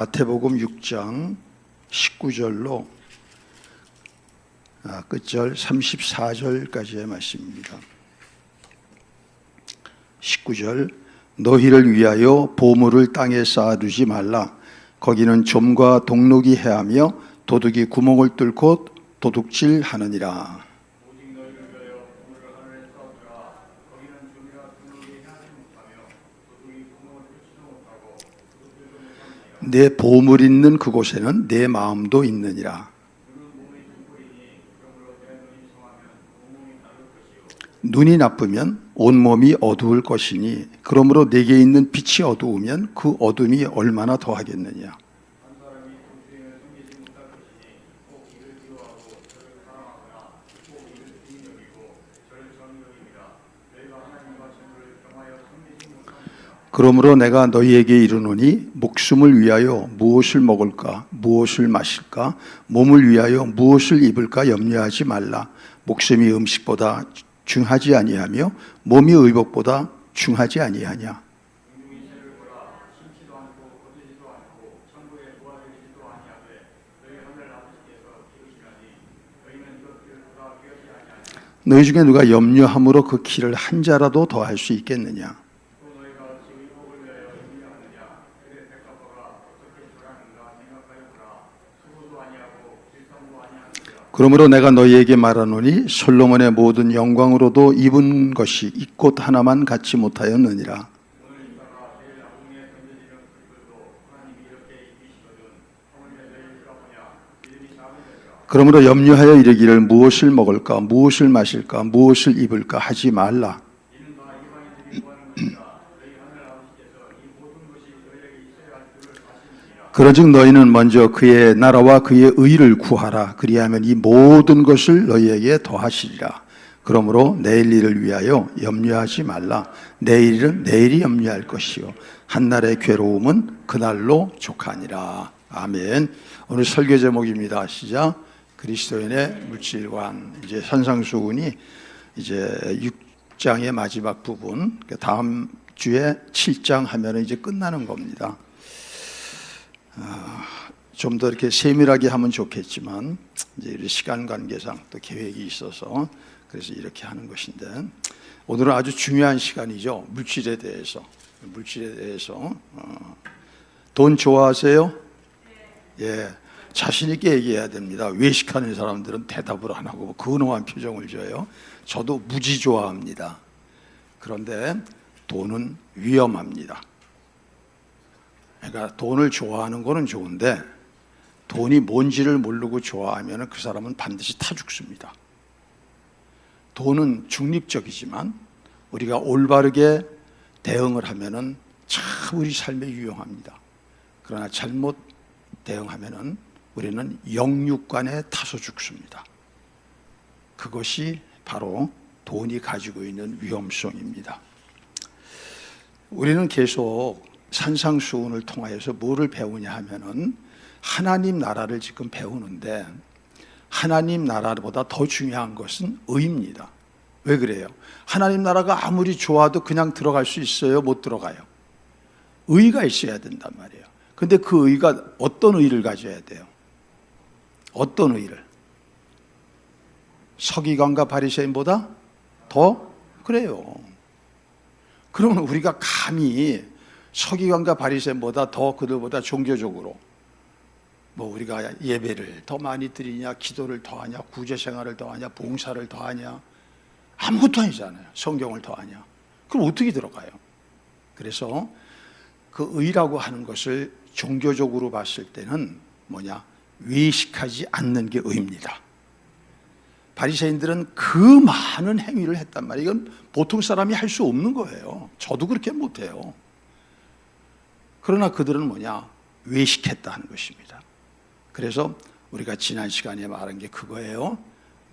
마태복음 6장 19절로 끝절 34절까지의 말씀입니다. 19절 너희를 위하여 보물을 땅에 쌓아두지 말라. 거기는 좀과 동록이 해하며 도둑이 구멍을 뚫고 도둑질하느니라. 내 보물 있는 그곳에는 내 마음도 있느니라. 눈이 나쁘면 온몸이 어두울 것이니 그러므로 내게 있는 빛이 어두우면 그 어둠이 얼마나 더하겠느냐. 그러므로 내가 너희에게 이르노니 목숨을 위하여 무엇을 먹을까 무엇을 마실까 몸을 위하여 무엇을 입을까 염려하지 말라. 목숨이 음식보다 중하지 아니하며 몸이 의복보다 중하지 아니하냐. 너희 중에 누가 염려함으로 그 키를 한 자라도 더할 수 있겠느냐. 그러므로 내가 너희에게 말하노니 솔로몬의 모든 영광으로도 입은 것이 이 꽃 하나만 갖지 못하였느니라. 그러므로 염려하여 이르기를 무엇을 먹을까 무엇을 마실까 무엇을 입을까 하지 말라. 그러즉 너희는 먼저 그의 나라와 그의 의를 구하라. 그리하면 이 모든 것을 너희에게 더하시리라. 그러므로 내일 일을 위하여 염려하지 말라. 내일 일은 내일이 염려할 것이요 한날의 괴로움은 그날로 족하니라. 아멘. 오늘 설교 제목입니다. 시작. 그리스도인의 물질관. 이제 산상수훈이 이제 6장의 마지막 부분, 다음 주에 7장 하면 이제 끝나는 겁니다. 좀 더 이렇게 세밀하게 하면 좋겠지만 이제 시간 관계상 또 계획이 있어서 그래서 이렇게 하는 것인데, 오늘은 아주 중요한 시간이죠. 물질에 대해서. 돈 좋아하세요? 예, 자신 있게 얘기해야 됩니다. 외식하는 사람들은 대답을 안 하고 근엄한 표정을 줘요. 저도 무지 좋아합니다. 그런데 돈은 위험합니다. 그러니까 돈을 좋아하는 거는 좋은데 돈이 뭔지를 모르고 좋아하면 그 사람은 반드시 타 죽습니다. 돈은 중립적이지만 우리가 올바르게 대응을 하면은 참 우리 삶에 유용합니다. 그러나 잘못 대응하면은 우리는 영육간에 타서 죽습니다. 그것이 바로 돈이 가지고 있는 위험성입니다. 우리는 계속 산상수훈을 통하여서 뭐를 배우냐 하면은 하나님 나라를 지금 배우는데, 하나님 나라보다 더 중요한 것은 의입니다. 왜 그래요? 하나님 나라가 아무리 좋아도 그냥 들어갈 수 있어요? 못 들어가요? 의가 있어야 된단 말이에요. 근데 그 의가 어떤 의를 가져야 돼요? 어떤 의를? 서기관과 바리새인보다 더? 그래요. 그러면 우리가 감히 서기관과 바리새인보다 더 그들보다 종교적으로 우리가 예배를 더 많이 드리냐, 기도를 더 하냐, 구제 생활을 더 하냐, 봉사를 더 하냐, 아무것도 아니잖아요. 성경을 더 하냐. 그럼 어떻게 들어가요? 그래서 그 의라고 하는 것을 종교적으로 봤을 때는 외식하지 않는 게 의입니다. 바리새인들은 그 많은 행위를 했단 말이에요. 이건 보통 사람이 할 수 없는 거예요. 저도 그렇게 못해요. 그러나 그들은 외식했다 는 것입니다. 그래서 우리가 지난 시간에 말한 게 그거예요.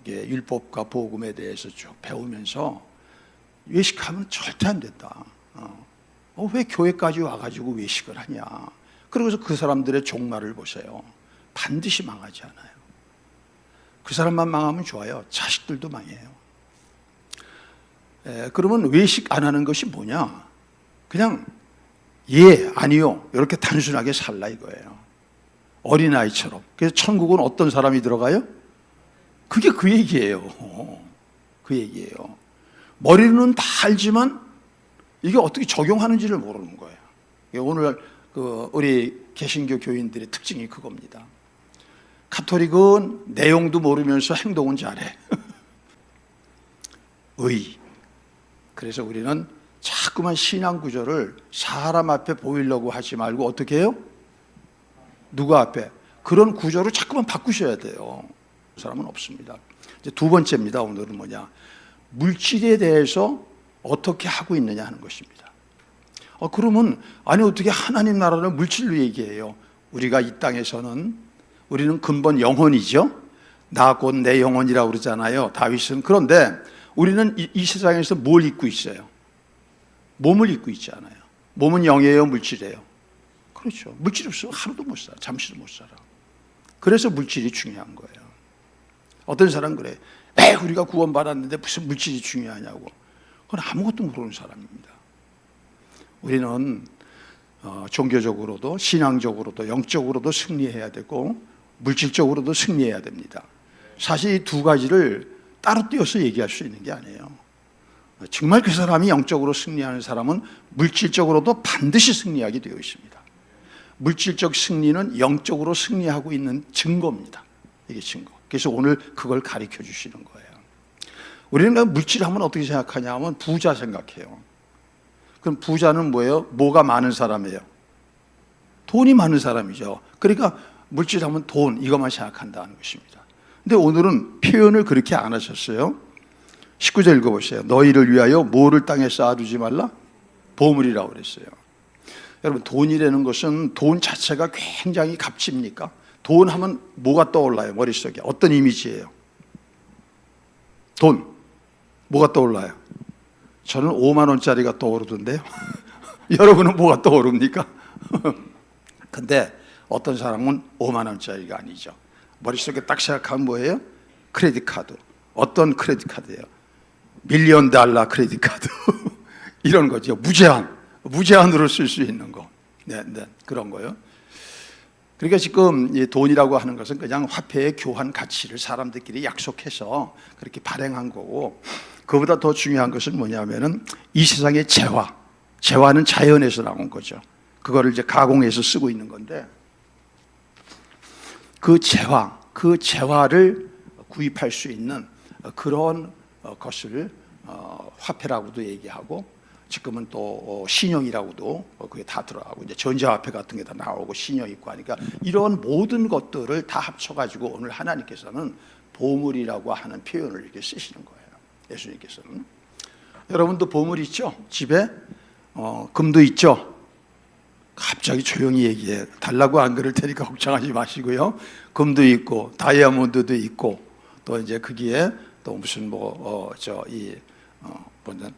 이게 율법과 복음에 대해서 쭉 배우면서 외식하면 절대 안 된다. 왜 교회까지 와가지고 외식을 하냐. 그러고서 그 사람들의 종말을 보세요. 반드시 망하지 않아요. 그 사람만 망하면 좋아요. 자식들도 망해요. 그러면 외식 안 하는 것이 뭐냐? 그냥 예, 아니요 이렇게 단순하게 살라 이거예요. 어린아이처럼. 그래서 천국은 어떤 사람이 들어가요? 그게 그 얘기예요. 그 얘기예요. 머리로는 다 알지만 이게 어떻게 적용하는지를 모르는 거예요. 오늘 우리 개신교 교인들의 특징이 그겁니다. 가톨릭은 내용도 모르면서 행동은 잘해. 의. 그래서 우리는 자꾸만 신앙 구조를 사람 앞에 보이려고 하지 말고 어떻게 해요? 누구 앞에? 그런 구조를 자꾸만 바꾸셔야 돼요. 그 사람은 없습니다. 이제 두 번째입니다. 오늘은 뭐냐? 물질에 대해서 어떻게 하고 있느냐 하는 것입니다. 그러면 아니 어떻게 하나님 나라를 물질로 얘기해요? 우리가 이 땅에서는 우리는 근본 영혼이죠. 나 곧 내 영혼이라고 그러잖아요. 다윗은. 그런데 우리는 이 세상에서 뭘 입고 있어요? 몸을 입고 있지 않아요. 몸은 영이에요, 물질이에요? 그렇죠. 물질 없으면 하루도 못 살아. 잠시도 못 살아. 그래서 물질이 중요한 거예요. 어떤 사람은 그래. 우리가 구원받았는데 무슨 물질이 중요하냐고. 그건 아무것도 모르는 사람입니다. 우리는 종교적으로도 신앙적으로도 영적으로도 승리해야 되고 물질적으로도 승리해야 됩니다. 사실 이 두 가지를 따로 띄어서 얘기할 수 있는 게 아니에요. 정말 그 사람이 영적으로 승리하는 사람은 물질적으로도 반드시 승리하게 되어 있습니다. 물질적 승리는 영적으로 승리하고 있는 증거입니다. 이게 증거. 그래서 오늘 그걸 가르쳐 주시는 거예요. 우리는 물질 하면 어떻게 생각하냐 하면 부자 생각해요. 그럼 부자는 뭐예요? 뭐가 많은 사람이에요? 돈이 많은 사람이죠. 그러니까 물질 하면 돈 이것만 생각한다는 것입니다. 근데 오늘은 표현을 그렇게 안 하셨어요. 19절 읽어보세요. 너희를 위하여 뭐를 땅에 쌓아두지 말라? 보물이라고 그랬어요. 여러분 돈이라는 것은 돈 자체가 굉장히 값집니까? 돈 하면 뭐가 떠올라요? 머릿속에 어떤 이미지예요? 돈 뭐가 떠올라요? 저는 5만 원짜리가 떠오르던데요. 여러분은 뭐가 떠오릅니까? 근데 어떤 사람은 5만 원짜리가 아니죠. 머릿속에 딱 생각하면 뭐예요? 크레딧 카드. 어떤 크레딧 카드예요? $1,000,000 크레딧 카드. 이런 거죠. 무제한으로 쓸 수 있는 거. 네, 그런 거요. 그러니까 지금 이 돈이라고 하는 것은 그냥 화폐의 교환 가치를 사람들끼리 약속해서 그렇게 발행한 거고, 그보다 더 중요한 것은 뭐냐면은 이 세상의 재화는 자연에서 나온 거죠. 그거를 이제 가공해서 쓰고 있는 건데, 그 재화를 구입할 수 있는 그런 것을 화폐라고도 얘기하고, 지금은 또 신용이라고도 그게 다 들어가고, 이제 전자화폐 같은 게 다 나오고 신용 있고 하니까 이런 모든 것들을 다 합쳐가지고 오늘 하나님께서는 보물이라고 하는 표현을 이렇게 쓰시는 거예요. 예수님께서는. 여러분도 보물 있죠? 집에 금도 있죠? 갑자기 조용히 얘기해. 달라고 안 그럴 테니까 걱정하지 마시고요. 금도 있고 다이아몬드도 있고 또 이제 거기에 또 무슨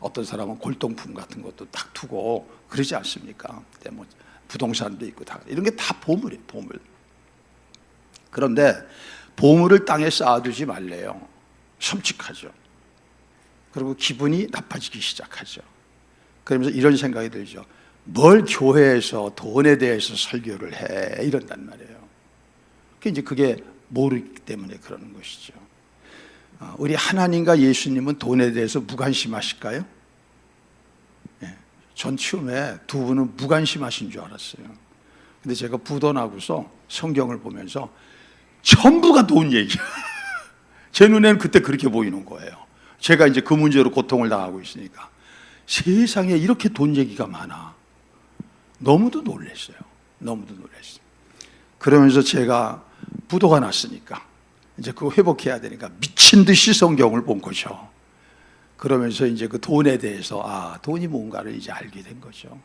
어떤 사람은 골동품 같은 것도 딱 두고 그러지 않습니까? 뭐 부동산도 있고 다 이런 게 다 보물이에요, 보물. 그런데 보물을 땅에 쌓아두지 말래요. 섬찟하죠. 그리고 기분이 나빠지기 시작하죠. 그러면서 이런 생각이 들죠. 뭘 교회에서 돈에 대해서 설교를 해 이런단 말이에요. 그게 모르기 때문에 그러는 것이죠. 우리 하나님과 예수님은 돈에 대해서 무관심하실까요? 네. 전 처음에 두 분은 무관심하신 줄 알았어요. 근데 제가 부도나고서 성경을 보면서 전부가 돈 얘기야. 제 눈에는 그때 그렇게 보이는 거예요. 제가 이제 그 문제로 고통을 당하고 있으니까 세상에 이렇게 돈 얘기가 많아. 너무도 놀랐어요. 너무도 놀랐어요. 그러면서 제가 부도가 났으니까 이제 그거 회복해야 되니까 미친 듯이 성경을 본 거죠. 그러면서 이제 그 돈에 대해서 돈이 뭔가를 이제 알게 된 거죠.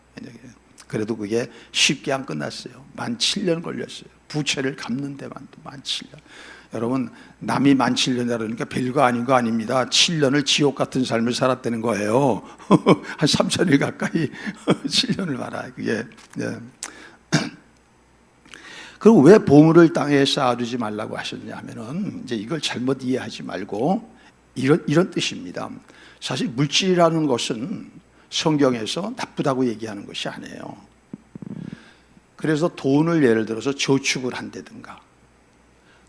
그래도 그게 쉽게 안 끝났어요. 17,000년 걸렸어요. 부채를 갚는 데만 17,000년. 여러분, 남이 17,000년 그러니까 별거 아닌 거 아닙니다. 7년을 지옥 같은 삶을 살았다는 거예요. 한 3,000일 가까이 7년을 말아요. 그게. 네. 그리고 왜 보물을 땅에 쌓아두지 말라고 하셨냐 하면은 이제 이걸 잘못 이해하지 말고 이런 뜻입니다. 사실 물질이라는 것은 성경에서 나쁘다고 얘기하는 것이 아니에요. 그래서 돈을 예를 들어서 저축을 한다든가,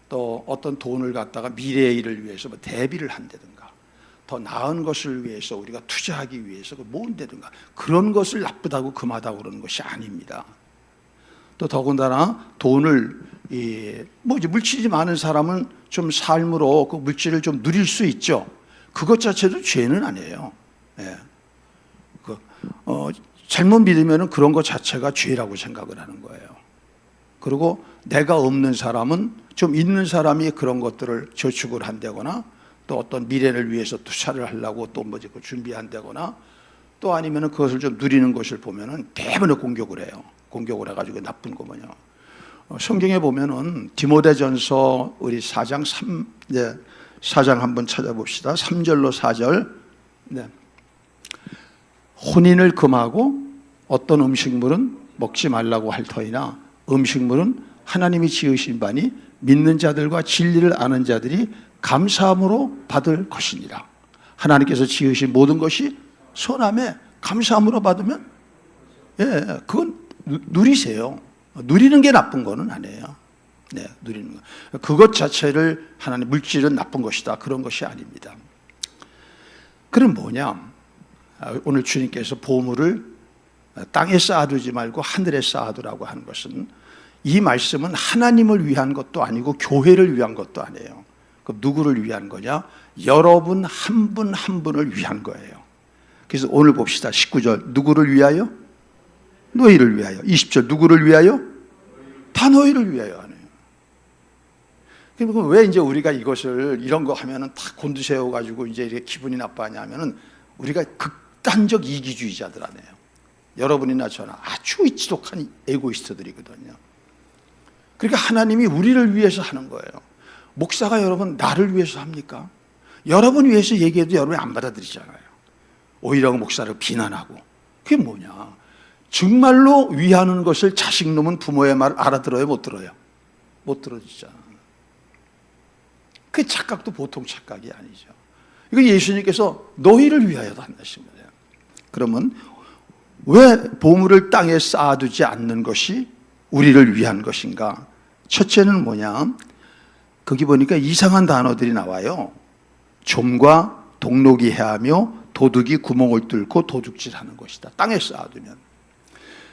또 어떤 돈을 갖다가 미래의 일을 위해서 뭐 대비를 한다든가, 더 나은 것을 위해서 우리가 투자하기 위해서 모은다든가, 그런 것을 나쁘다고 금하다고 그러는 것이 아닙니다. 또 더군다나 돈을 뭐 이제 물질이 많은 사람은 좀 삶으로 그 물질을 좀 누릴 수 있죠. 그것 자체도 죄는 아니에요. 예. 잘못 믿으면 그런 것 자체가 죄라고 생각을 하는 거예요. 그리고 내가 없는 사람은 좀 있는 사람이 그런 것들을 저축을 한다거나, 또 어떤 미래를 위해서 투자를 하려고 또 뭐 준비한다거나, 또 아니면 그것을 좀 누리는 것을 보면은 대부분 공격을 해요. 공격을 해가지고 나쁜 거면요. 성경에 보면은 디모데전서 우리 4장 4장 한번 찾아봅시다. 3절로 4절. 네. 혼인을 금하고 어떤 음식물은 먹지 말라고 할 터이나 음식물은 하나님이 지으신 바니 믿는 자들과 진리를 아는 자들이 감사함으로 받을 것이니라. 하나님께서 지으신 모든 것이 선함에 감사함으로 받으면, 예, 그건 누리세요. 누리는 게 나쁜 거는 아니에요. 네, 누리는 거. 그것 자체를 하나님, 물질은 나쁜 것이다, 그런 것이 아닙니다. 그럼 뭐냐? 오늘 주님께서 보물을 땅에 쌓아두지 말고 하늘에 쌓아두라고 한 것은, 이 말씀은 하나님을 위한 것도 아니고 교회를 위한 것도 아니에요. 그럼 누구를 위한 거냐? 여러분 한 분 한 분을 위한 거예요. 그래서 오늘 봅시다. 19절 누구를 위하여? 너희를 위하여. 20절 누구를 위하여? 다 너희를 위하여 하네요. 그럼 왜 이제 우리가 이것을 이런 거 하면은 다 곤두세워 가지고 이제 이렇게 기분이 나빠하냐 하면은, 우리가 극단적 이기주의자들 아니에요. 여러분이나 저나 아주 지독한 에고이스트들이거든요. 그러니까 하나님이 우리를 위해서 하는 거예요. 목사가 여러분 나를 위해서 합니까? 여러분 위해서 얘기해도 여러분이 안 받아들이잖아요. 오히려 목사를 비난하고. 그게 뭐냐? 정말로 위하는 것을 자식놈은 부모의 말을 알아들어요, 못 들어요? 못 들어주잖아. 그 착각도 보통 착각이 아니죠. 이거 예수님께서 너희를 위하여도 한다신 거예요. 그러면 왜 보물을 땅에 쌓아두지 않는 것이 우리를 위한 것인가? 첫째는 뭐냐? 거기 보니까 이상한 단어들이 나와요. 좀과 동록이 해하며 도둑이 구멍을 뚫고 도둑질하는 것이다. 땅에 쌓아두면.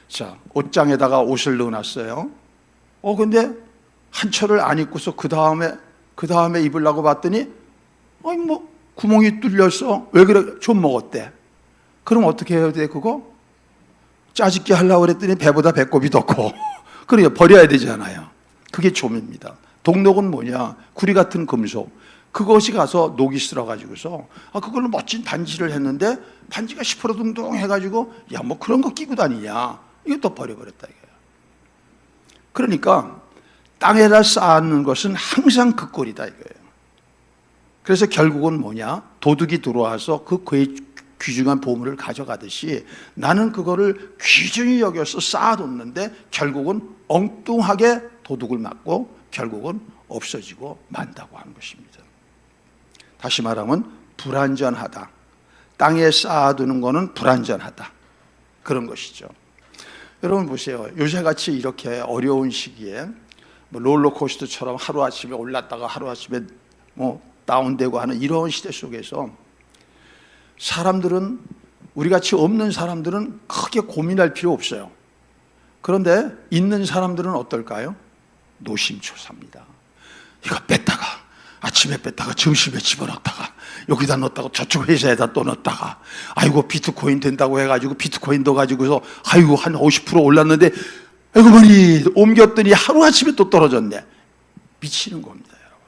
자, 옷장에다가 옷을 넣어놨어요. 근데 한 철을 안 입고서 그 다음에 입으려고 봤더니, 뭐 구멍이 뚫렸어. 왜 그래? 좀 먹었대. 그럼 어떻게 해야 돼, 그거? 짜집기 하려고 그랬더니 배보다 배꼽이 더 커. 그러니까 버려야 되잖아요. 그게 좀입니다. 동록은 뭐냐? 구리 같은 금속. 그것이 가서 녹이 쓸어가지고서, 그걸로 멋진 반지를 했는데, 반지가 시퍼러둥둥 해가지고, 야, 뭐 그런 거 끼고 다니냐? 이것도 버려버렸다, 이거야. 그러니까, 땅에다 쌓는 것은 항상 그 꼴이다, 이거예요. 그래서 결국은 뭐냐? 도둑이 들어와서 그 귀중한 보물을 가져가듯이, 나는 그거를 귀중히 여겨서 쌓아뒀는데 결국은 엉뚱하게 도둑을 맞고 결국은 없어지고 만다고 하는 것입니다. 다시 말하면 불완전하다. 땅에 쌓아두는 거는 불완전하다, 그런 것이죠. 여러분 보세요. 요새같이 이렇게 어려운 시기에 뭐 롤러코스터처럼 하루아침에 올랐다가 하루아침에 뭐 다운되고 하는 이런 시대 속에서 사람들은, 우리같이 없는 사람들은 크게 고민할 필요 없어요. 그런데 있는 사람들은 어떨까요? 노심초사입니다. 이거 뺐다가, 아침에 뺐다가 점심에 집어넣었다가 여기다 넣었다가 저쪽 회사에다 또 넣었다가, 아이고 비트코인 된다고 해가지고 비트코인 넣어가지고서 아이고 한 50% 올랐는데 아이고 머니 옮겼더니 하루아침에 또 떨어졌네. 미치는 겁니다, 여러분.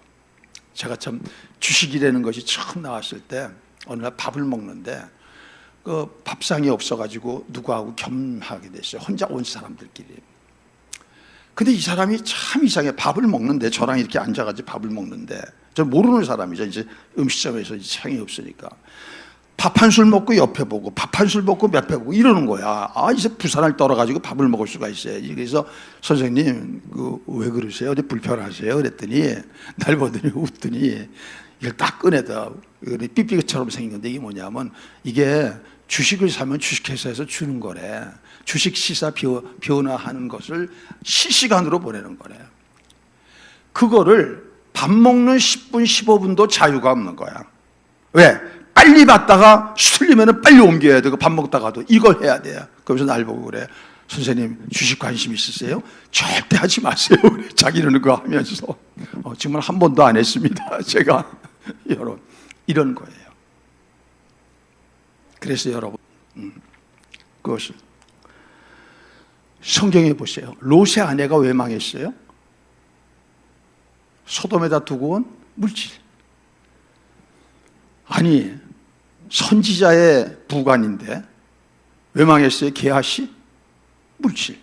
제가 참 주식이라는 것이 처음 나왔을 때 어느 날 밥을 먹는데 그 밥상이 없어가지고 누구하고 겸하게 됐어요. 혼자 온 사람들끼리. 근데 이 사람이 참 이상해. 밥을 먹는데, 저랑 이렇게 앉아가지고 밥을 먹는데, 저 모르는 사람이죠. 이제 음식점에서 이제 창이 없으니까. 밥 한 술 먹고 옆에 보고, 밥 한 술 먹고 옆에 보고 이러는 거야. 이제 부산을 떨어가지고 밥을 먹을 수가 있어야지. 그래서 선생님, 왜 그러세요? 어디 불편하세요? 그랬더니, 날 보더니 웃더니, 이걸 딱 꺼내다. 삐삐처럼 생긴 건데, 이게 뭐냐면, 이게 주식을 사면 주식회사에서 주는 거래. 주식 시사 변화하는 것을 실시간으로 보내는 거래. 그거를 밥 먹는 10분, 15분도 자유가 없는 거야. 왜? 빨리 받다가 술리면 빨리 옮겨야 되고 밥 먹다가도 이걸 해야 돼요. 그러면서 날 보고 그래. 선생님 주식 관심 있으세요? 절대 하지 마세요. 자기는 그거 하면서 정말 한 번도 안 했습니다. 제가 여러분 이런 거예요. 그래서 여러분 그것을 성경에 보세요. 롯의 아내가 왜 망했어요? 소돔에다 두고 온 물질. 아니 선지자의 부관인데 왜 망했어요? 게하시? 물질.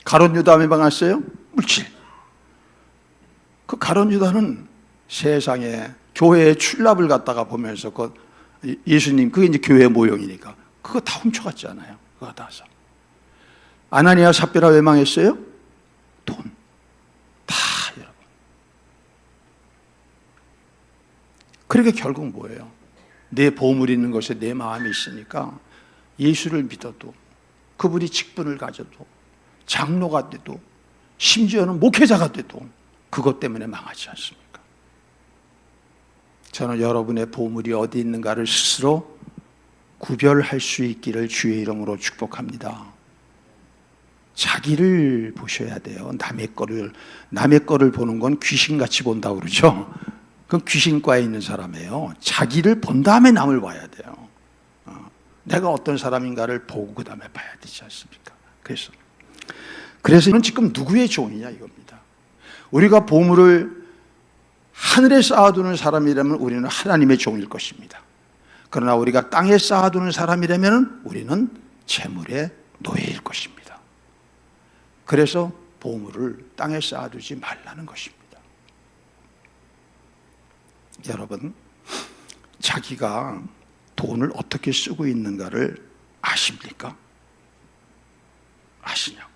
가룟 유다 왜 망했어요? 물질. 그 가룟 유다는 세상에 교회의 출납을 갖다가 보면서 그 예수님 그게 이제 교회 모형이니까 그거 다 훔쳐갔잖아요. 그거 다 사. 아나니아 삽비라 왜 망했어요? 돈. 다 여러분. 그러니까 결국 뭐예요? 내 보물 있는 것에 내 마음이 있으니까 예수를 믿어도 그분이 직분을 가져도 장로가 돼도 심지어는 목회자가 돼도 그것 때문에 망하지 않습니까? 저는 여러분의 보물이 어디 있는가를 스스로 구별할 수 있기를 주의 이름으로 축복합니다. 자기를 보셔야 돼요. 남의 거를 보는 건 귀신같이 본다고 그러죠. 그건 귀신과에 있는 사람이에요. 자기를 본 다음에 남을 봐야 돼요. 내가 어떤 사람인가를 보고 그 다음에 봐야 되지 않습니까? 그래서 이건 지금 누구의 종이냐 이겁니다. 우리가 보물을 하늘에 쌓아두는 사람이라면 우리는 하나님의 종일 것입니다. 그러나 우리가 땅에 쌓아두는 사람이라면 우리는 재물의 노예일 것입니다. 그래서 보물을 땅에 쌓아두지 말라는 것입니다. 여러분, 자기가 돈을 어떻게 쓰고 있는가를 아십니까? 아시냐고.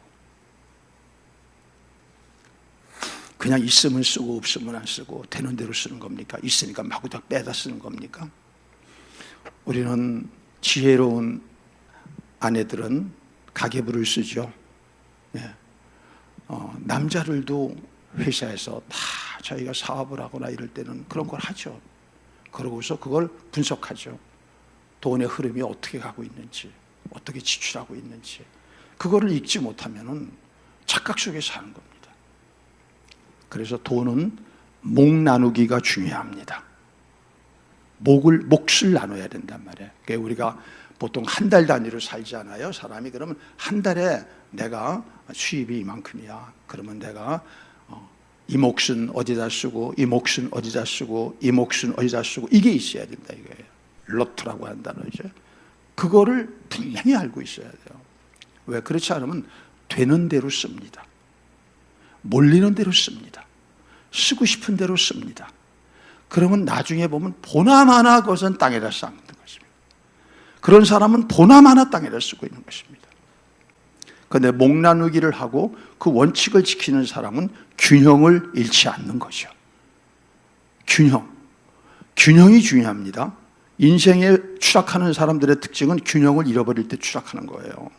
그냥 있으면 쓰고 없으면 안 쓰고 되는 대로 쓰는 겁니까? 있으니까 마구잡이 빼다 쓰는 겁니까? 우리는 지혜로운 아내들은 가계부를 쓰죠. 예. 남자들도 회사에서 다 자기가 사업을 하거나 이럴 때는 그런 걸 하죠. 그러고서 그걸 분석하죠. 돈의 흐름이 어떻게 가고 있는지, 어떻게 지출하고 있는지. 그거를 읽지 못하면은 착각 속에 사는 겁니다. 그래서 돈은 목 나누기가 중요합니다. 몫을 나눠야 된단 말이에요. 그러니까 우리가 보통 한 달 단위로 살잖아요. 사람이 그러면 한 달에 내가 수입이 이만큼이야. 그러면 내가 이 몫은 어디다 쓰고 이 몫은 어디다 쓰고 이 몫은 어디다 쓰고 이게 있어야 된다 이거예요. 로트라고 하는 단어죠. 그거를 분명히 알고 있어야 돼요. 왜? 그렇지 않으면 되는 대로 씁니다. 몰리는 대로 씁니다. 쓰고 싶은 대로 씁니다. 그러면 나중에 보면 보나마나 것은 땅에다 쌓는 것입니다. 그런 사람은 보나마나 땅에다 쓰고 있는 것입니다. 그런데 목 나누기를 하고 그 원칙을 지키는 사람은 균형을 잃지 않는 거죠. 균형이 중요합니다. 인생에 추락하는 사람들의 특징은 균형을 잃어버릴 때 추락하는 거예요.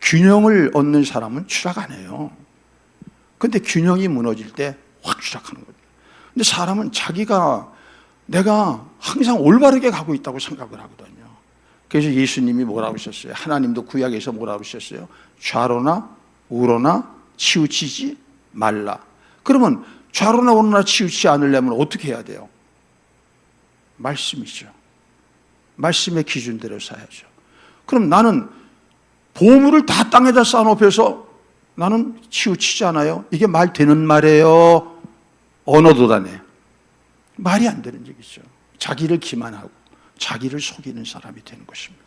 균형을 얻는 사람은 추락 안 해요. 그런데 균형이 무너질 때 확 추락하는 거죠. 근데 사람은 내가 항상 올바르게 가고 있다고 생각을 하거든요. 그래서 예수님이 뭐라고 하셨어요? 하나님도 구약에서 뭐라고 하셨어요? 좌로나 우로나 치우치지 말라. 그러면 좌로나 우로나 치우치지 않으려면 어떻게 해야 돼요? 말씀이죠. 말씀의 기준대로 살아야죠. 그럼 나는 보물을 다 땅에다 쌓아놓고서 나는 치우치지 않아요? 이게 말 되는 말이에요? 언어도다네. 말이 안 되는 얘기죠. 자기를 기만하고 자기를 속이는 사람이 되는 것입니다.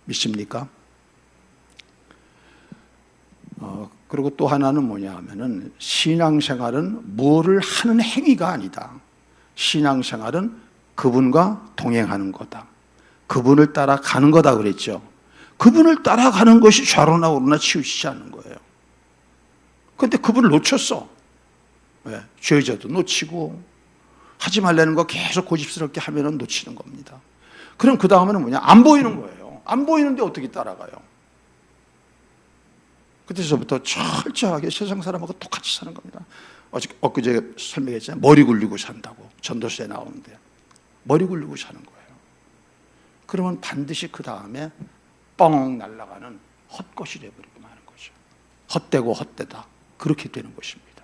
믿습니까? 그리고 또 하나는 뭐냐 하면은 신앙생활은 뭐를 하는 행위가 아니다. 신앙생활은 그분과 동행하는 거다. 그분을 따라가는 거다 그랬죠. 그분을 따라가는 것이 좌로나 우로나 치우치지 않는 거예요. 그런데 그분을 놓쳤어. 왜? 죄져도 놓치고 하지 말라는 거 계속 고집스럽게 하면은 놓치는 겁니다. 그럼 그 다음에는 뭐냐? 안 보이는 거예요. 안 보이는데 어떻게 따라가요? 그때서부터 철저하게 세상 사람하고 똑같이 사는 겁니다. 엊그제 설명했잖아요. 머리 굴리고 산다고. 전도서에 나오는데. 머리 굴리고 사는 거예요. 그러면 반드시 그 다음에 뻥 날아가는 헛것이 되어버리고 마는 거죠. 헛되고 헛되다. 그렇게 되는 것입니다.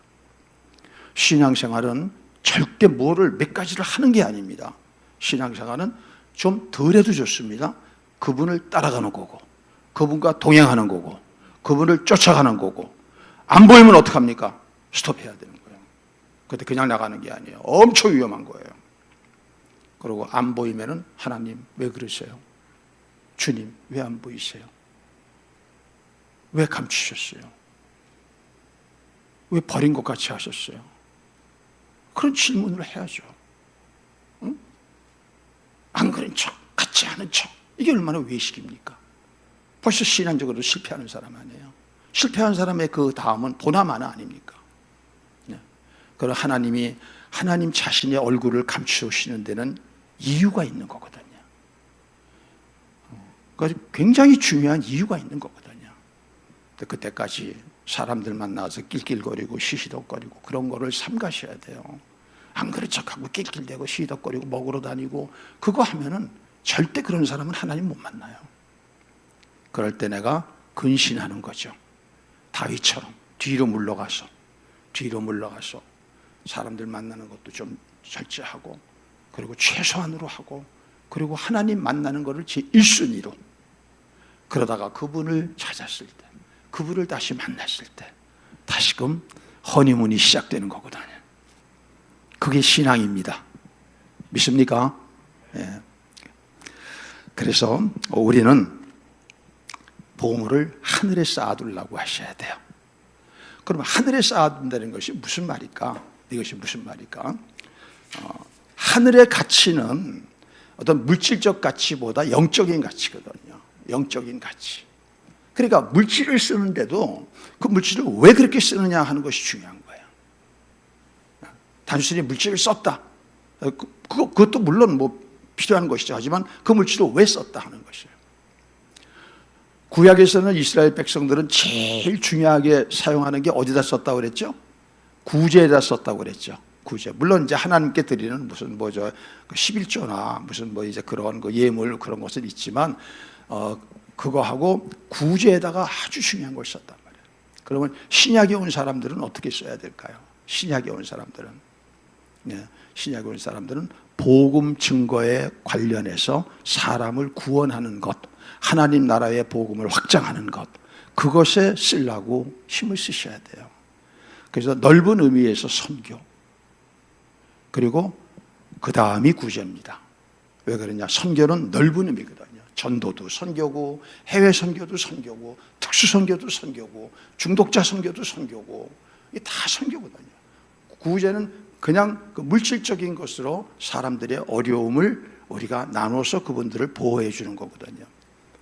신앙생활은 절대 뭐를 몇 가지를 하는 게 아닙니다. 신앙생활은 좀 덜해도 좋습니다. 그분을 따라가는 거고, 그분과 동행하는 거고, 그분을 쫓아가는 거고, 안 보이면 어떡합니까? 스톱해야 되는 거예요. 그때 그냥 나가는 게 아니에요. 엄청 위험한 거예요. 그리고 안 보이면은 하나님 왜 그러세요? 주님 왜 안 보이세요? 왜 감추셨어요? 왜 버린 것 같이 하셨어요? 그런 질문을 해야죠. 응? 안 그런 척, 같이 하는 척. 이게 얼마나 외식입니까? 벌써 신앙적으로 실패하는 사람 아니에요. 실패한 사람의 그 다음은 보나마나 아닙니까? 네. 그리고 하나님이 하나님 자신의 얼굴을 감추시는 데는 이유가 있는 거거든요. 그래서 굉장히 중요한 이유가 있는 거거든요. 그때까지 사람들 만나서 낄낄거리고 시시덕거리고 그런 거를 삼가셔야 돼요. 안 그런 척하고 낄낄대고 시시덕거리고 먹으러 다니고 그거 하면은 절대 그런 사람은 하나님 못 만나요. 그럴 때 내가 근신하는 거죠. 다윗처럼 뒤로 물러가서 사람들 만나는 것도 좀 절제하고 그리고 최소한으로 하고 그리고 하나님 만나는 것을 제 1순위로 그러다가 그분을 찾았을 때 그분을 다시 만났을 때 다시금 허니문이 시작되는 거거든요. 그게 신앙입니다. 믿습니까? 예. 그래서 우리는 보물을 하늘에 쌓아두려고 하셔야 돼요. 그럼 하늘에 쌓아둔다는 것이 무슨 말일까? 이것이 무슨 말일까? 하늘의 가치는 어떤 물질적 가치보다 영적인 가치거든요. 영적인 가치. 그러니까 물질을 쓰는데도 그 물질을 왜 그렇게 쓰느냐 하는 것이 중요한 거예요. 단순히 물질을 썼다. 그것도 물론 뭐 필요한 것이죠. 하지만 그 물질을 왜 썼다 하는 것이에요. 구약에서는 이스라엘 백성들은 제일 중요하게 사용하는 게 어디다 썼다고 그랬죠? 구제에다 썼다고 그랬죠. 구제. 물론 이제 하나님께 드리는 무슨 뭐죠 11조나 무슨 뭐 이제 그런 거 예물 그런 것은 있지만 그거하고 구제에다가 아주 중요한 걸 썼단 말이에요. 그러면 신약에 온 사람들은 어떻게 써야 될까요? 신약에 온 사람들은 신약에 온 사람들은 복음 증거에 관련해서 사람을 구원하는 것, 하나님 나라의 복음을 확장하는 것, 그것에 쓰려고 힘을 쓰셔야 돼요. 그래서 넓은 의미에서 선교, 그리고 그 다음이 구제입니다. 왜 그러냐? 선교는 넓은 의미거든요. 전도도 선교고, 해외 선교도 선교고, 특수 선교도 선교고, 중독자 선교도 선교고, 이게 다 선교거든요. 구제는 그냥 그 물질적인 것으로 사람들의 어려움을 우리가 나눠서 그분들을 보호해 주는 거거든요.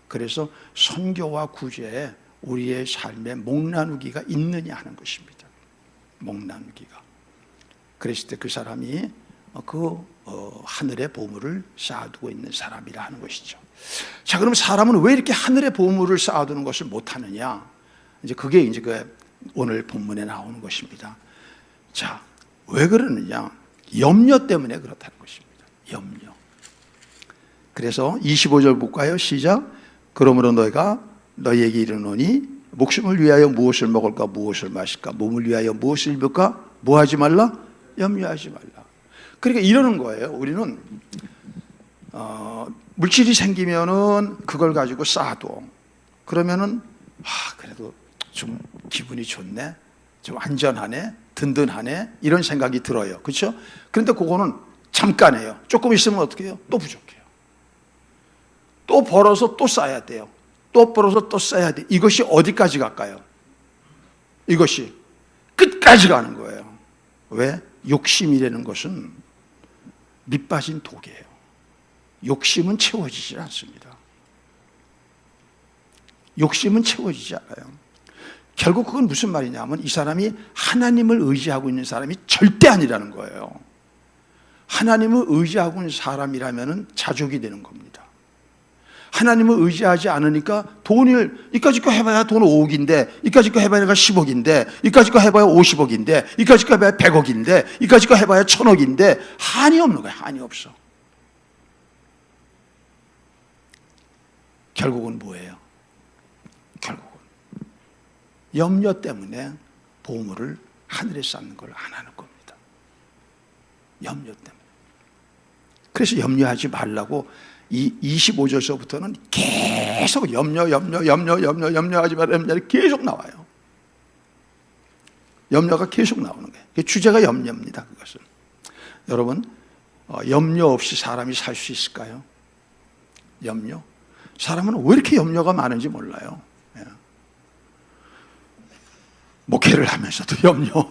그래서 선교와 구제에 우리의 삶에 목 나누기가 있느냐 하는 것입니다. 목 나누기가. 그랬을 때 그 사람이 하늘의 보물을 쌓아두고 있는 사람이라 하는 것이죠. 자, 그럼 사람은 왜 이렇게 하늘의 보물을 쌓아두는 것을 못하느냐? 이제 그게 이제 그 오늘 본문에 나오는 것입니다. 자, 왜 그러느냐? 염려 때문에 그렇다는 것입니다. 염려. 그래서 25절 볼까요? 시작. 그러므로 너희에게 이르노니 목숨을 위하여 무엇을 먹을까 무엇을 마실까 몸을 위하여 무엇을 입을까 뭐 하지 말라? 염려하지 말라. 그러니까 이러는 거예요. 우리는 물질이 생기면은 그걸 가지고 쌓아둬. 그러면은 그래도 좀 기분이 좋네, 좀 안전하네, 든든하네 이런 생각이 들어요. 그렇죠? 그런데 그거는 잠깐이에요. 조금 있으면 어떻게 해요? 또 부족해요. 또 벌어서 또 쌓아야 돼요. 또 벌어서 또 쌓아야 돼. 이것이 어디까지 갈까요? 이것이 끝까지 가는 거예요. 왜? 욕심이라는 것은 밑빠진 독이에요. 욕심은 채워지지 않습니다. 욕심은 채워지지 않아요. 결국 그건 무슨 말이냐면 이 사람이 하나님을 의지하고 있는 사람이 절대 아니라는 거예요. 하나님을 의지하고 있는 사람이라면 자족이 되는 겁니다. 하나님을 의지하지 않으니까 돈을 이까짓 거 해봐야 돈 5억인데, 이까짓 거 해봐야 10억인데, 이까짓 거 해봐야 50억인데, 이까짓 거 해봐야 100억인데, 이까짓 거 해봐야 1000억인데 한이 없는 거야. 한이 없어. 결국은 뭐예요? 결국은 염려 때문에 보물을 하늘에 쌓는 걸 안 하는 겁니다. 염려 때문에. 그래서 염려하지 말라고 이 25절서부터는 계속 염려하지 말라, 염려가 계속 나와요. 염려가 계속 나오는 거예요. 주제가 염려입니다. 그것은. 여러분, 염려 없이 사람이 살 수 있을까요? 염려? 사람은 왜 이렇게 염려가 많은지 몰라요. 목회를 하면서도 염려.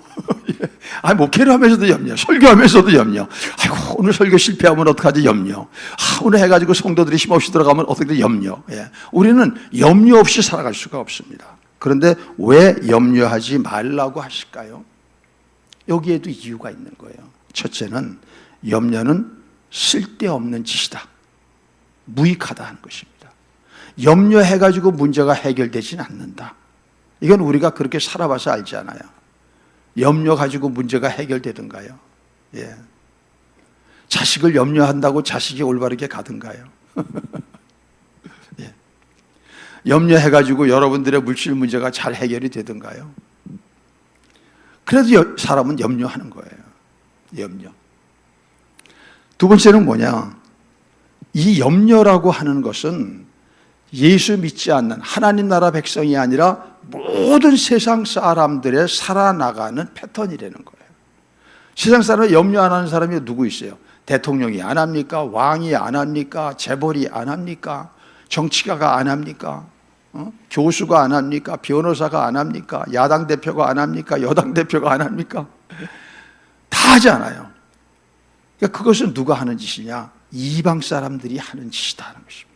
목회를 하면서도 염려. 설교하면서도 염려. 아이고, 오늘 설교 실패하면 어떡하지? 염려. 오늘 해가지고 성도들이 힘없이 들어가면 어떻게 염려. 우리는 염려 없이 살아갈 수가 없습니다. 그런데 왜 염려하지 말라고 하실까요? 여기에도 이유가 있는 거예요. 첫째는 염려는 쓸데없는 짓이다. 무익하다 하는 것입니다. 염려해가지고 문제가 해결되지는 않는다. 이건 우리가 그렇게 살아봐서 알잖아요. 염려 가지고 문제가 해결되던가요? 예. 자식을 염려한다고 자식이 올바르게 가든가요? 예. 염려해가지고 여러분들의 물질 문제가 잘 해결이 되던가요? 그래도 사람은 염려하는 거예요. 염려. 두 번째는 뭐냐? 이 염려라고 하는 것은 예수 믿지 않는 하나님 나라 백성이 아니라 모든 세상 사람들의 살아나가는 패턴이라는 거예요. 세상 사람을 염려 안 하는 사람이 누구 있어요? 대통령이 안 합니까? 왕이 안 합니까? 재벌이 안 합니까? 정치가가 안 합니까? 교수가 안 합니까? 변호사가 안 합니까? 야당 대표가 안 합니까? 여당 대표가 안 합니까? 다 하잖아요. 그러니까 그것은 누가 하는 짓이냐? 이방 사람들이 하는 짓이다 하는 것입니다.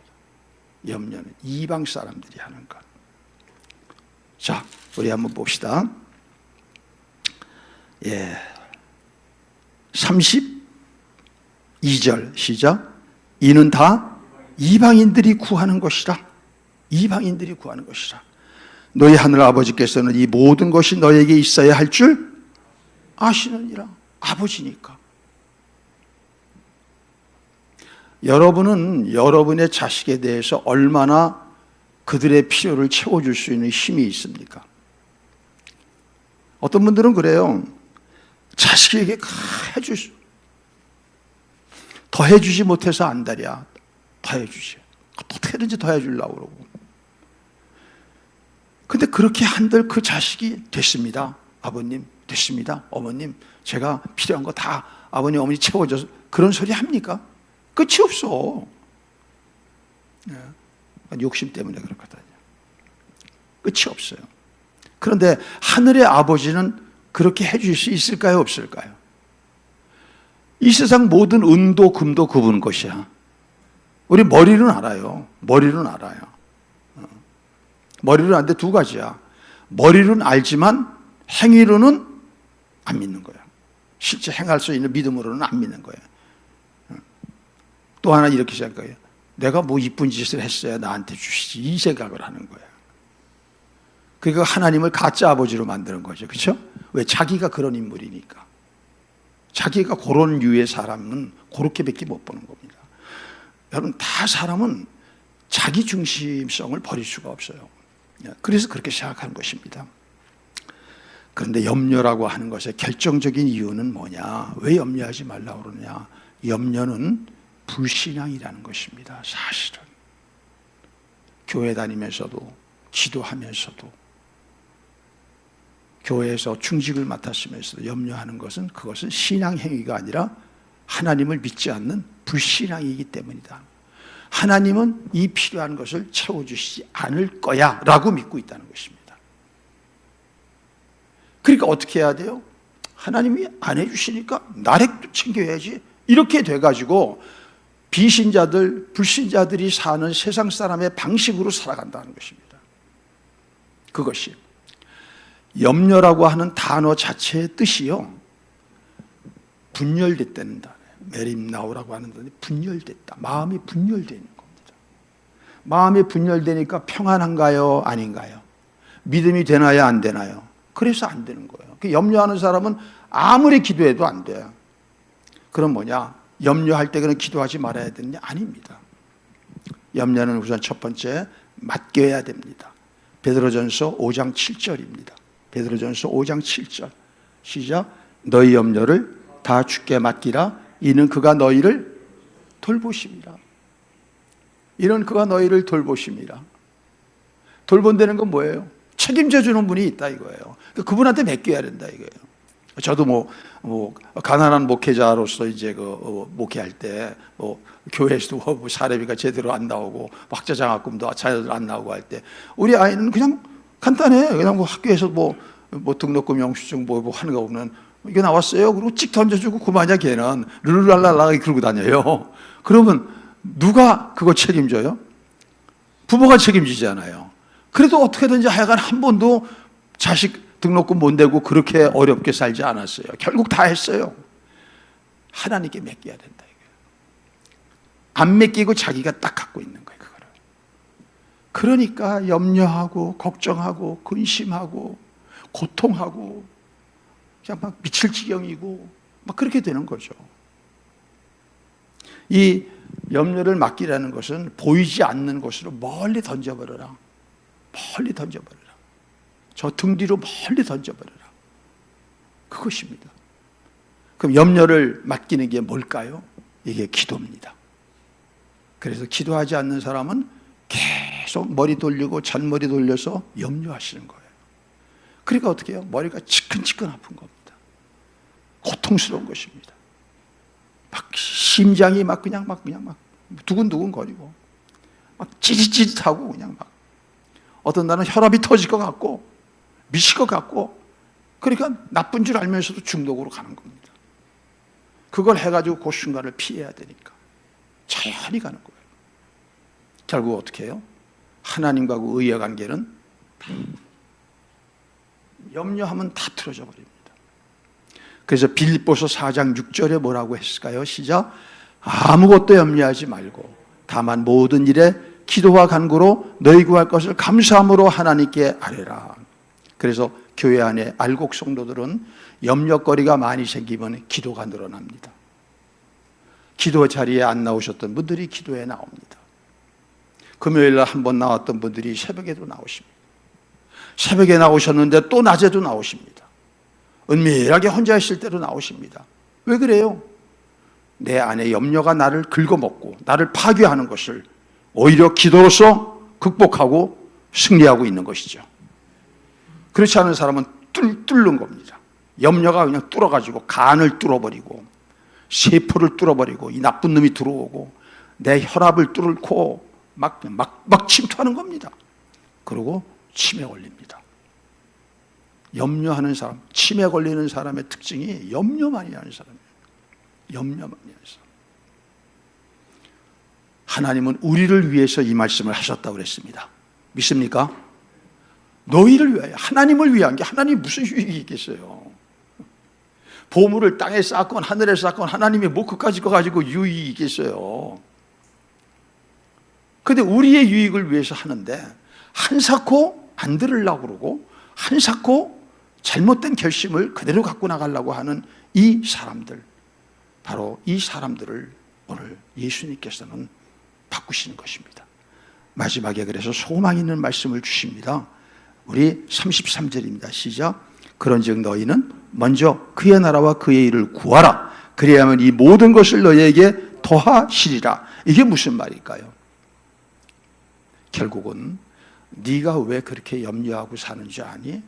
염려는 이방 사람들이 하는 것. 자, 우리 한번 봅시다. 32절 시작. 이는 다 이방인들이 구하는 것이라. 이방인들이 구하는 것이라. 너희 하늘 아버지께서는 이 모든 것이 너에게 있어야 할 줄 아시느니라. 아버지니까. 여러분은 여러분의 자식에 대해서 얼마나 그들의 필요를 채워줄 수 있는 힘이 있습니까? 어떤 분들은 그래요. 자식에게 더 해주지 못해서 안달이야. 더 해주지. 어떻게든지 더 해주려고 그러고. 근데 그렇게 한들 그 자식이 됐습니다. 아버님, 됐습니다. 어머님, 제가 필요한 거 다 아버님, 어머니 채워줘서 그런 소리 합니까? 끝이 없어. 욕심 때문에 그렇거든요. 끝이 없어요. 그런데 하늘의 아버지는 그렇게 해줄 수 있을까요? 없을까요? 이 세상 모든 은도 금도 그분 것이야. 우리 머리는 알아요. 머리는 알아요. 머리는 아는데 두 가지야. 머리는 알지만 행위로는 안 믿는 거야. 실제 행할 수 있는 믿음으로는 안 믿는 거야. 또 하나 이렇게 생각해요. 내가 뭐 이쁜 짓을 했어야 나한테 주시지, 이 생각을 하는 거야. 그러니까 하나님을 가짜 아버지로 만드는 거죠. 그렇죠? 왜? 자기가 그런 인물이니까. 자기가 그런 류의 사람은 그렇게밖에 못 보는 겁니다. 여러분, 다 사람은 자기 중심성을 버릴 수가 없어요. 그래서 그렇게 생각하는 것입니다. 그런데 염려라고 하는 것의 결정적인 이유는 뭐냐? 왜 염려하지 말라고 그러느냐? 염려는 불신앙이라는 것입니다. 사실은 교회 다니면서도 기도하면서도 교회에서 중직을 맡았으면서도 염려하는 것은 그것은 신앙 행위가 아니라 하나님을 믿지 않는 불신앙이기 때문이다. 하나님은 이 필요한 것을 채워주시지 않을 거야 라고 믿고 있다는 것입니다. 그러니까 어떻게 해야 돼요? 하나님이 안 해주시니까 나라도 챙겨야지, 이렇게 돼가지고 비신자들, 불신자들이 사는 세상 사람의 방식으로 살아간다는 것입니다. 그것이 염려라고 하는 단어 자체의 뜻이요, 분열됐다는 단어예요. 메림나우라고 하는 단어는 분열됐다, 마음이 분열되는 겁니다. 마음이 분열되니까 평안한가요? 아닌가요? 믿음이 되나요? 안 되나요? 그래서 안 되는 거예요. 그 염려하는 사람은 아무리 기도해도 안 돼요. 그럼 뭐냐? 염려할 때 그는 기도하지 말아야 되느냐? 아닙니다. 염려는 우선 첫 번째 맡겨야 됩니다. 베드로전서 5장 7절입니다. 베드로전서 5장 7절 시작. 너희 염려를 다 주께 맡기라. 이는 그가 너희를 돌보심이라. 이는 그가 너희를 돌보심이라. 돌본다는 건 뭐예요? 책임져 주는 분이 있다 이거예요. 그분한테 맡겨야 된다 이거예요. 저도 가난한 목회자로서 이제 목회할 때 교회에서도 사례비가 제대로 안 나오고 학자장학금도 자녀들 안 나오고 할 때 우리 아이는 그냥 간단해. 그냥 학교에서 등록금 영수증 하는 거 보면 이게 나왔어요. 그리고 찍 던져주고 그만이야. 걔는 르르랄랄라 그러고 다녀요. 그러면 누가 그거 책임져요? 부모가 책임지잖아요. 그래도 어떻게든지 하여간 한 번도 자식 등록금 못 내고 그렇게 어렵게 살지 않았어요. 결국 다 했어요. 하나님께 맡겨야 된다 이거예요. 안 맡기고 자기가 딱 갖고 있는 거예요. 그거를. 그러니까 염려하고 걱정하고 근심하고 고통하고 그냥 막 미칠 지경이고 막 그렇게 되는 거죠. 이 염려를 맡기라는 것은 보이지 않는 곳으로 멀리 던져버려라. 멀리 던져버려라. 저 등 뒤로 멀리 던져버려라. 그것입니다. 그럼 염려를 맡기는 게 뭘까요? 이게 기도입니다. 그래서 기도하지 않는 사람은 계속 머리 돌리고 잔머리 돌려서 염려하시는 거예요. 그러니까 어떻게 해요? 머리가 치근치근 아픈 겁니다. 고통스러운 것입니다. 막 심장이 그냥 두근두근 거리고 막 찌릿찌릿하고 그냥 막 어떤 날은 혈압이 터질 것 같고 미칠 것 같고 그러니까 나쁜 줄 알면서도 중독으로 가는 겁니다. 그걸 해가지고 그 순간을 피해야 되니까 천천히 가는 거예요. 결국 어떻게 해요? 하나님과 그 의의 관계는 염려하면 다 틀어져 버립니다. 그래서 빌립보서 4장 6절에 뭐라고 했을까요? 시작. 아무것도 염려하지 말고 다만 모든 일에 기도와 간구로 너희 구할 것을 감사함으로 하나님께 아뢰라. 그래서 교회 안에 알곡 성도들은 염려거리가 많이 생기면 기도가 늘어납니다. 기도 자리에 안 나오셨던 분들이 기도에 나옵니다. 금요일 날 한 번 나왔던 분들이 새벽에도 나오십니다. 새벽에 나오셨는데 또 낮에도 나오십니다. 은밀하게 혼자 있을 때도 나오십니다. 왜 그래요? 내 안에 염려가 나를 긁어먹고 나를 파괴하는 것을 오히려 기도로서 극복하고 승리하고 있는 것이죠. 그렇지 않은 사람은 뚫는 겁니다. 염려가 그냥 뚫어가지고 간을 뚫어버리고 세포를 뚫어버리고 이 나쁜 놈이 들어오고 내 혈압을 뚫고 막 침투하는 겁니다. 그리고 치매 걸립니다. 염려하는 사람, 치매 걸리는 사람의 특징이 염려 많이 하는 사람이에요. 염려 많이 하는 사람. 하나님은 우리를 위해서 이 말씀을 하셨다고 그랬습니다. 믿습니까? 너희를 위하여, 하나님을 위한 게 하나님이 무슨 유익이 있겠어요? 보물을 땅에 쌓건 하늘에 쌓건 하나님이 뭐 그까짓 거 가지고 유익이 있겠어요? 근데 우리의 유익을 위해서 하는데 한사코 안 들으려고 그러고 한사코 잘못된 결심을 그대로 갖고 나가려고 하는 이 사람들, 바로 이 사람들을 오늘 예수님께서는 바꾸시는 것입니다. 마지막에 그래서 소망 있는 말씀을 주십니다. 우리 33절입니다. 시작. 그런즉 너희는 먼저 그의 나라와 그의 일을 구하라. 그래야만 이 모든 것을 너희에게 더하시리라. 이게 무슨 말일까요? 결국은 네가 왜 그렇게 염려하고 사는지 아니?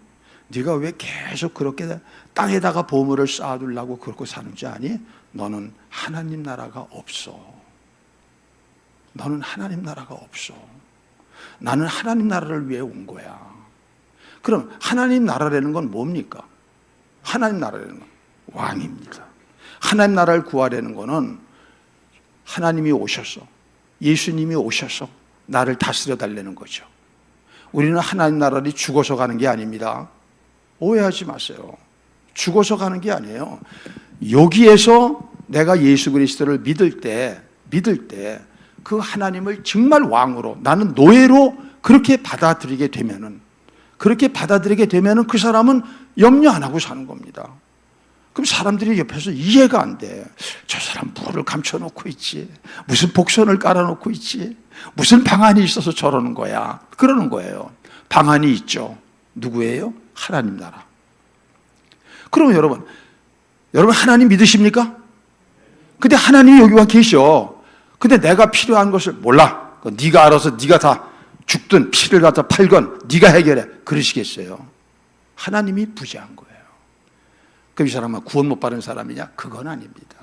네가 왜 계속 그렇게 땅에다가 보물을 쌓아두려고 그렇게 사는지 아니? 너는 하나님 나라가 없어. 너는 하나님 나라가 없어. 나는 하나님 나라를 위해 온 거야. 그럼 하나님 나라라는 건 뭡니까? 하나님 나라라는 건 왕입니다. 하나님 나라를 구하려는 거는 하나님이 오셔서, 예수님이 오셔서 나를 다스려 달라는 거죠. 우리는 하나님 나라를 죽어서 가는 게 아닙니다. 오해하지 마세요. 죽어서 가는 게 아니에요. 여기에서 내가 예수 그리스도를 믿을 때 그 하나님을 정말 왕으로, 나는 노예로 그렇게 받아들이게 되면은, 그 사람은 염려 안 하고 사는 겁니다. 그럼 사람들이 옆에서 이해가 안 돼. 저 사람 뭐를 감춰놓고 있지? 무슨 복선을 깔아놓고 있지? 무슨 방안이 있어서 저러는 거야? 그러는 거예요. 방안이 있죠. 누구예요? 하나님 나라. 그럼 여러분 하나님 믿으십니까? 근데 하나님이 여기 와 계셔. 근데 내가 필요한 것을 몰라. 네가 알아서 네가 다 죽든 피를 갖다 팔건 네가 해결해. 그러시겠어요? 하나님이 부재한 거예요. 그럼 이 사람은 구원 못 받은 사람이냐? 그건 아닙니다.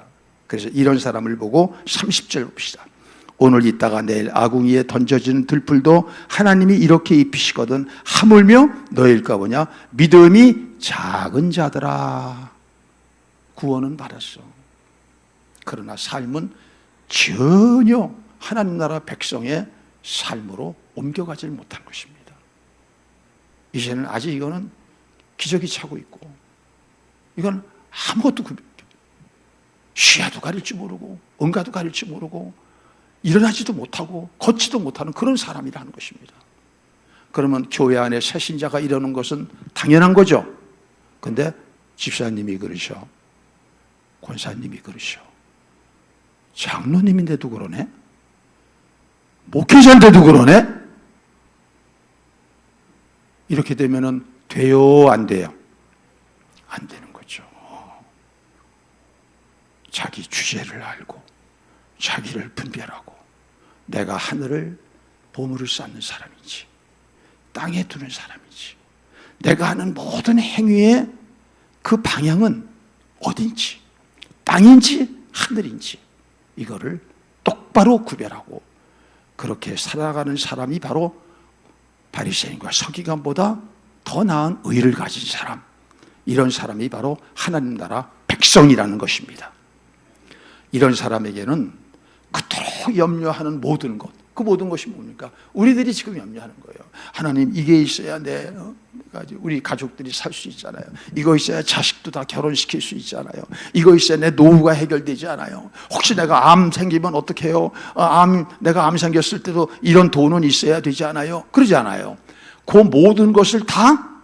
그래서 이런 사람을 보고 30절 봅시다. 오늘 있다가 내일 아궁이에 던져지는 들풀도 하나님이 이렇게 입히시거든 하물며 너희일까 보냐? 믿음이 작은 자들아. 구원은 받았어. 그러나 삶은 전혀 하나님 나라 백성의 삶으로 옮겨가지 못한 것입니다. 이제는 아직 이거는 기저귀 차고 있고, 이건 아무것도 쉬야도 가릴지 모르고 응가도 가릴지 모르고 일어나지도 못하고 걷지도 못하는 그런 사람이라는 것입니다. 그러면 교회 안에 새신자가 이러는 것은 당연한 거죠. 근데 집사님이 그러셔, 권사님이 그러셔, 장로님인데도 그러네, 목회자인데도 그러네. 이렇게 되면은 돼요, 안 돼요? 안 되는 거죠. 자기 주제를 알고 자기를 분별하고 내가 하늘을 보물을 쌓는 사람인지 땅에 두는 사람인지, 내가 하는 모든 행위의 그 방향은 어딘지, 땅인지 하늘인지, 이거를 똑바로 구별하고 그렇게 살아가는 사람이 바로 바리새인과 서기관보다 더 나은 의를 가진 사람, 이런 사람이 바로 하나님 나라 백성이라는 것입니다. 이런 사람에게는 그토록 염려하는 모든 것, 그 모든 것이 뭡니까? 우리들이 지금 염려하는 거예요. 하나님, 이게 있어야 우리 가족들이 살 수 있잖아요. 이거 있어야 자식도 다 결혼시킬 수 있잖아요. 이거 있어야 내 노후가 해결되지 않아요. 혹시 내가 암 생기면 어떻게 해요? 내가 암 생겼을 때도 이런 돈은 있어야 되지 않아요? 그러지 않아요. 그 모든 것을 다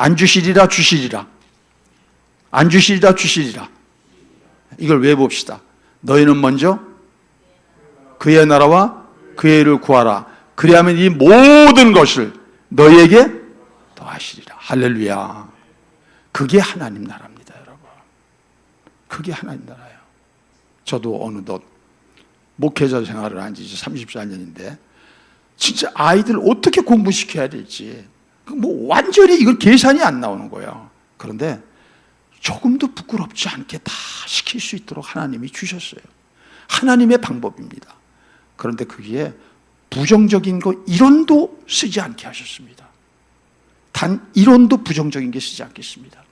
안 주시리라 주시리라. 안 주시리라 주시리라. 이걸 외봅시다. 너희는 먼저 그의 나라와 그의 일을 구하라. 그리하면 이 모든 것을 너희에게 더하시리라. 할렐루야. 그게 하나님 나라입니다, 여러분. 그게 하나님 나라예요. 저도 어느덧 목회자 생활을 한 지 34년인데 진짜 아이들 어떻게 공부시켜야 될지 완전히 이걸 계산이 안 나오는 거예요. 그런데 조금도 부끄럽지 않게 다 시킬 수 있도록 하나님이 주셨어요. 하나님의 방법입니다. 그런데 거기에 부정적인 거 이론도 쓰지 않게 하셨습니다. 단 이론도 부정적인 게 쓰지 않겠습니다.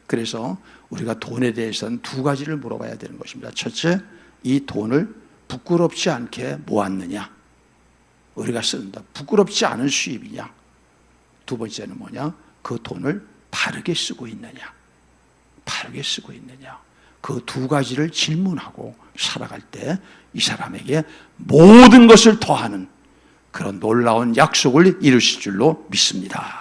그래서 우리가 돈에 대해서는 두 가지를 물어봐야 되는 것입니다. 첫째, 이 돈을 부끄럽지 않게 모았느냐? 우리가 쓴다. 부끄럽지 않은 수입이냐? 두 번째는 뭐냐? 그 돈을 바르게 쓰고 있느냐? 바르게 쓰고 있느냐? 그 두 가지를 질문하고 살아갈 때 이 사람에게 모든 것을 더하는 그런 놀라운 약속을 이루실 줄로 믿습니다.